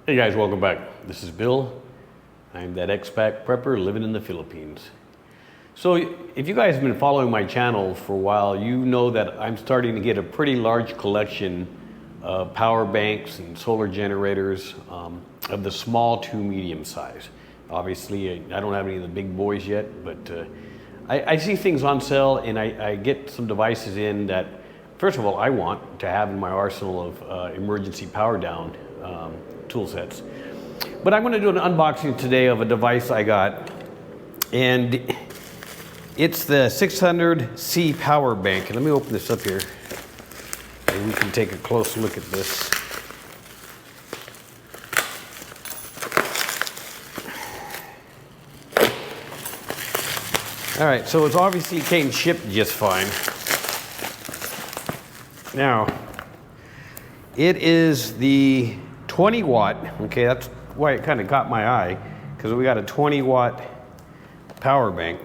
Hey guys, welcome back. This is Bill. I'm that expat prepper living in the Philippines. So if you guys have been following my channel for a while, you know that I'm starting to get a pretty large collection of power banks and solar generators of the small to medium size. Obviously, I don't have any of the big boys yet, but I see things on sale and I get some devices in that, first of all, I want to have in my arsenal of emergency power down tool sets. But I'm going to do an unboxing today of a device I got, and it's the 600C Powerbank. And let me open this up here and we can take a close look at this. All right, so it's obviously came shipped just fine. Now, it is the 20 watt, okay, that's why it kind of caught my eye, because we got a 20 watt power bank.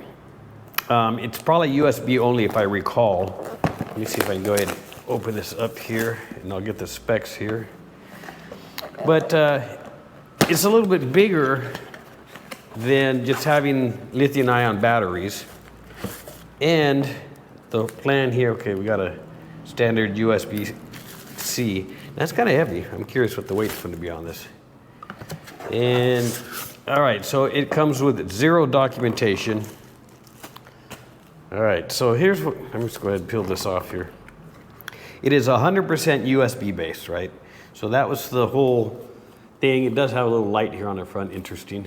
It's probably USB only if I recall. Let me see if I can go ahead and open this up here and I'll get the specs here. But it's a little bit bigger than just having lithium ion batteries. And the plan here, okay, we got a standard USB-C. That's kind of heavy. I'm curious what the weight's going to be on this. And all right, so it comes with zero documentation. All right, so here's what, I'm just go ahead and peel this off here. It is 100% USB based, right? So that was the whole thing. It does have a little light here on the front, interesting.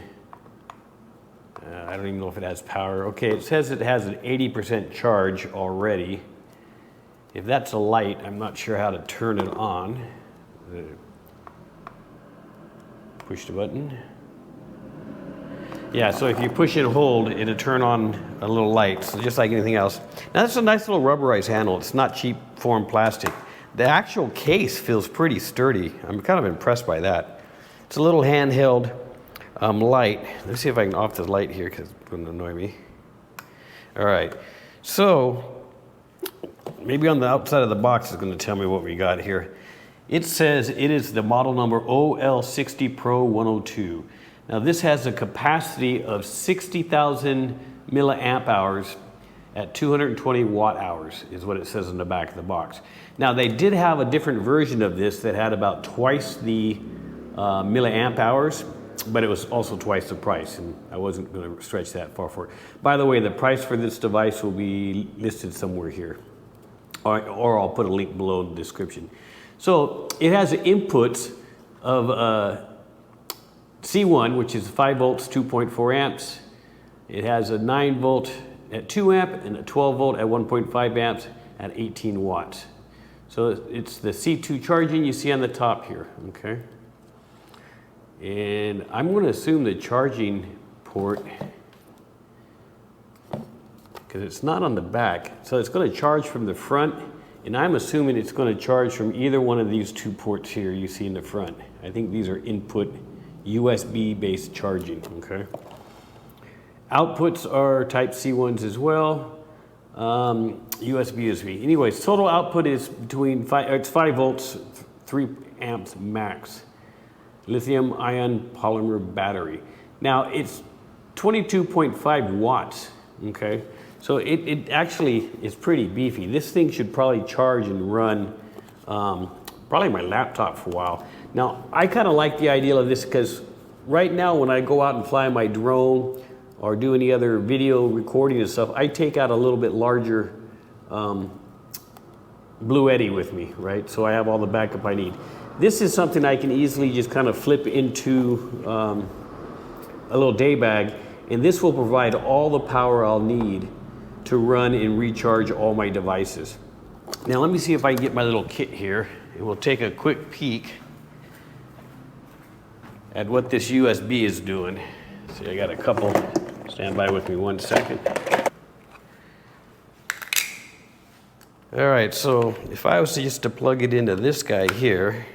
I don't even know if it has power. Okay, it says it has an 80% charge already. If that's a light, I'm not sure how to turn it on. Push the button. Yeah, so if you push and hold, it'll turn on a little light, so just like anything else. Now that's a nice little rubberized handle. It's not cheap foreign plastic. The actual case feels pretty sturdy. I'm kind of impressed by that. It's a little handheld light. Let's see if I can off the light here because it's going to annoy me. All right, so maybe on the outside of the box is going to tell me what we got here. It says it is the model number OL60 Pro 102. Now this has a capacity of 60,000 milliamp hours at 220 watt hours is what it says on the back of the box. Now they did have a different version of this that had about twice the milliamp hours, but it was also twice the price, and I wasn't going to stretch that far for it. By the way, the price for this device will be listed somewhere here, or I'll put a link below in the description. So it has inputs of C1, which is 5 volts, 2.4 amps. It has a 9 volt at 2 amp and a 12 volt at 1.5 amps at 18 watts. So it's the C2 charging you see on the top here, okay? And I'm going to assume the charging port, because it's not on the back, so it's going to charge from the front, and I'm assuming it's going to charge from either one of these two ports here you see in the front. I think these are input USB based charging, okay? Outputs are type C ones as well, USB. Anyways, total output is between it's 5 volts, 3 amps max. Lithium ion polymer battery. Now it's 22.5 watts, okay? So it actually is pretty beefy. This thing should probably charge and run probably my laptop for a while. Now, I kind of like the idea of this because right now when I go out and fly my drone or do any other video recording and stuff, I take out a little bit larger Blue Eddy with me, right? So I have all the backup I need. This is something I can easily just kind of flip into a little day bag, and this will provide all the power I'll need to run and recharge all my devices. Now let me see if I can get my little kit here, and we'll take a quick peek at what this USB is doing. See, I got a couple. Stand by with me 1 second. All right, so if I was just to plug it into this guy here,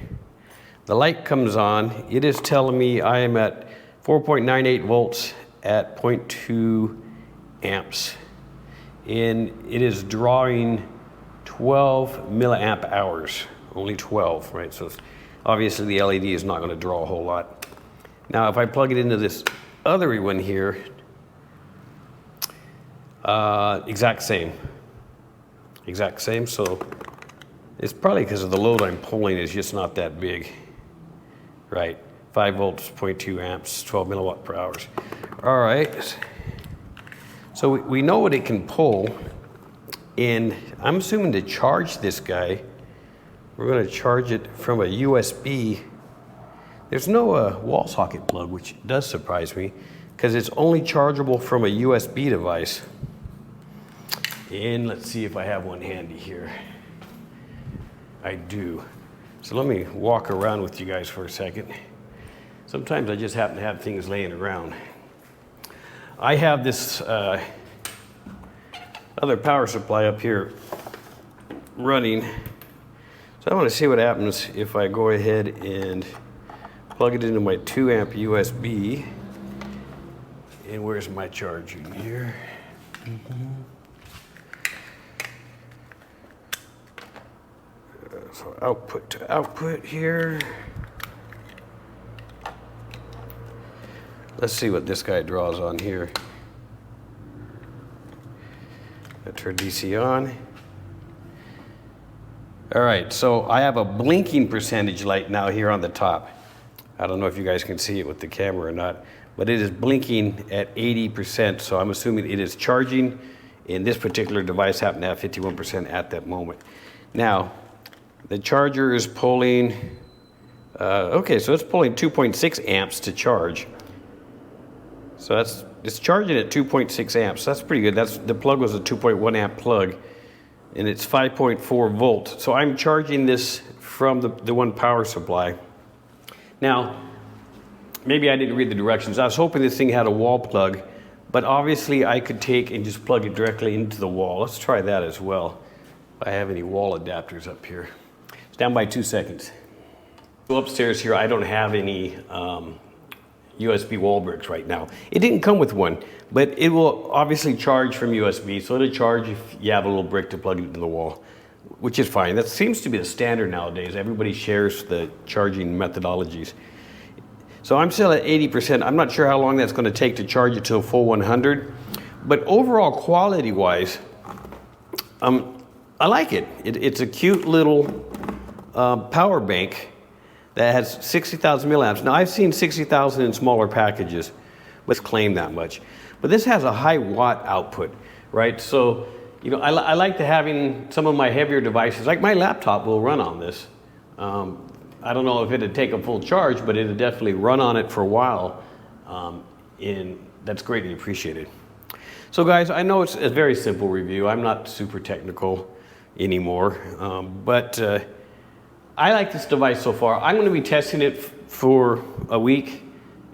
the light comes on. It is telling me I am at 4.98 volts at 0.2 amps. And it is drawing 12 milliamp hours, only 12, right? So Obviously the LED is not going to draw a whole lot. Now if I plug it into this other one here, exact same, so it's probably because of the load I'm pulling is just not that big, right? 5 volts, 0.2 amps, 12 milliwatt per hour. All right, so we know what it can pull, and I'm assuming to charge this guy, we're going to charge it from a USB. There's no wall socket plug, which does surprise me, because it's only chargeable from a USB device. And let's see if I have one handy here. I do. So let me walk around with you guys for a second. Sometimes I just happen to have things laying around. I have this other power supply up here running. So I want to see what happens if I go ahead and plug it into my 2 amp USB. And where's my charging here? So output to output here. Let's see what this guy draws on here. I turn DC on. All right, so I have a blinking percentage light now here on the top. I don't know if you guys can see it with the camera or not, but it is blinking at 80%, so I'm assuming it is charging, and this particular device happened to have 51% at that moment. Now, the charger is pulling, okay, so it's pulling 2.6 amps to charge. So it's charging at 2.6 amps. That's pretty good. The plug was a 2.1 amp plug, and it's 5.4 volts. So I'm charging this from the one power supply. Now, maybe I didn't read the directions. I was hoping this thing had a wall plug, but obviously I could take and just plug it directly into the wall. Let's try that as well. If I have any wall adapters up here. Stand by 2 seconds. So upstairs here, I don't have any USB wall bricks right now. It didn't come with one, but it will obviously charge from USB, so it'll charge if you have a little brick to plug it into the wall, which is fine. That seems to be the standard nowadays. Everybody shares the charging methodologies. So I'm still at 80%. I'm not sure how long that's going to take to charge it to a full 100, but overall quality-wise, I like it. It's a cute little power bank that has 60,000 milliamps. Now I've seen 60,000 in smaller packages, let's claim that much. But this has a high watt output, right? So, you know, I like to having some of my heavier devices, like my laptop will run on this. I don't know if it'd take a full charge, but it'd definitely run on it for a while. And that's greatly appreciated. So guys, I know it's a very simple review. I'm not super technical anymore, but I like this device so far. I'm going to be testing it for a week,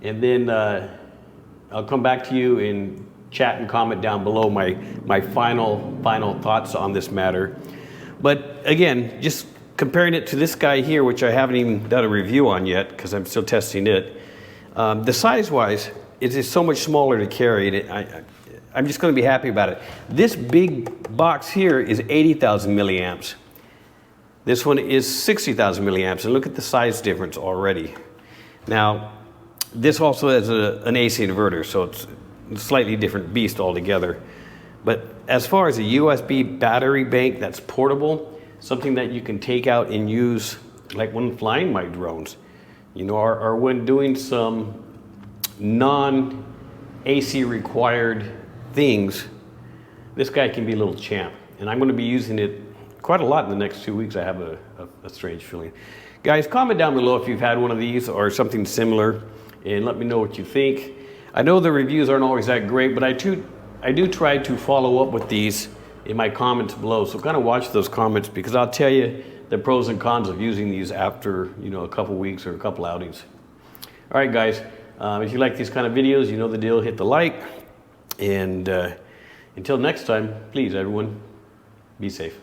and then I'll come back to you and chat and comment down below my final thoughts on this matter. But again, just comparing it to this guy here, which I haven't even done a review on yet because I'm still testing it, the size-wise, it is so much smaller to carry. I'm just going to be happy about it. This big box here is 80,000 milliamps. This one is 60,000 milliamps, and look at the size difference already. Now, this also has an AC inverter, so it's a slightly different beast altogether. But as far as a USB battery bank that's portable, something that you can take out and use, like when flying my drones, you know, or when doing some non-AC required things, this guy can be a little champ. And I'm going to be using it quite a lot in the next 2 weeks. I have a strange feeling. Guys, comment down below if you've had one of these or something similar, and let me know what you think. I know the reviews aren't always that great, but I do try to follow up with these in my comments below. So kind of watch those comments, because I'll tell you the pros and cons of using these after, you know, a couple weeks or a couple outings. All right, guys, if you like these kind of videos, you know the deal. Hit the like, and until next time, please, everyone, be safe.